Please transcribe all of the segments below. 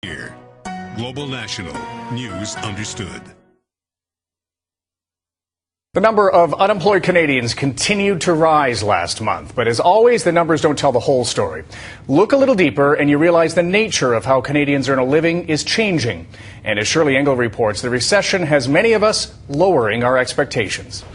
Here, Global National News Understood. The number of unemployed Canadians continued to rise last month, but as always, the numbers don't tell the whole story. Look a little deeper and you realize the nature of how Canadians earn a living is changing. And as Shirley Engel reports, the recession has many of us lowering our expectations.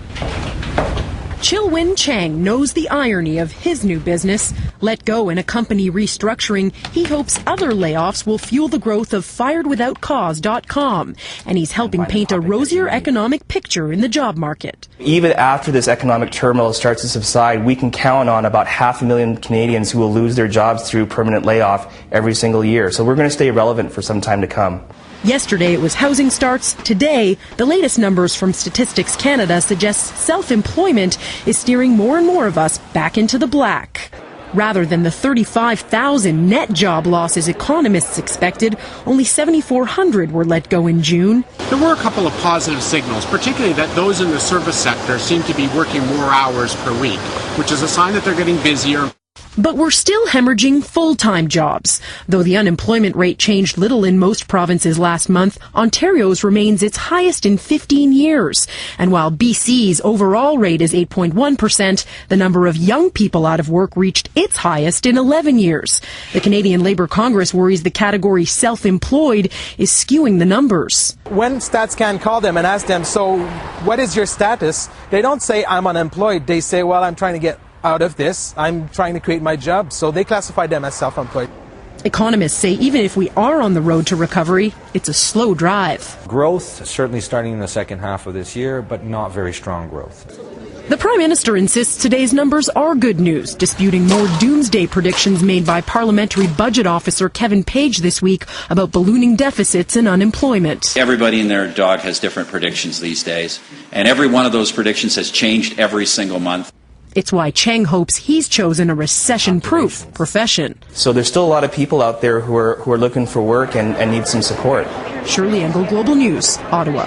Chilwin Chang knows the irony of his new business. Let go in a company restructuring, he hopes other layoffs will fuel the growth of firedwithoutcause.com. And he's helping paint a rosier economic picture in the job market. Even after this economic turmoil starts to subside, we can count on about 500,000 Canadians who will lose their jobs through permanent layoff every single year. So we're going to stay relevant for some time to come. Yesterday it was housing starts. Today, the latest numbers from Statistics Canada suggest self-employment is steering more and more of us back into the black. Rather than the 35,000 net job losses economists expected, only 7,400 were let go in June. There were a couple of positive signals, particularly that those in the service sector seem to be working more hours per week, which is a sign that they're getting busier. But we're still hemorrhaging full-time jobs. Though the unemployment rate changed little in most provinces last month, Ontario's remains its highest in 15 years. And while BC's overall rate is 8.1%, the number of young people out of work reached its highest in 11 years. The Canadian Labour Congress worries the category self-employed is skewing the numbers. When StatsCan call them and ask them, so what is your status? They don't say, I'm unemployed. They say, well, I'm trying to get out of this. I'm trying to create my job. So they classify them as self-employed. Economists say even if we are on the road to recovery, it's a slow drive. Growth certainly starting in the second half of this year, but not very strong growth. The Prime Minister insists today's numbers are good news, disputing more doomsday predictions made by Parliamentary Budget Officer Kevin Page this week about ballooning deficits and unemployment. Everybody and their dog has different predictions these days, and every one of those predictions has changed every single month. It's why Chang hopes he's chosen a recession-proof profession. So there's still a lot of people out there who are looking for work and need some support. Shirley Engel, Global News, Ottawa.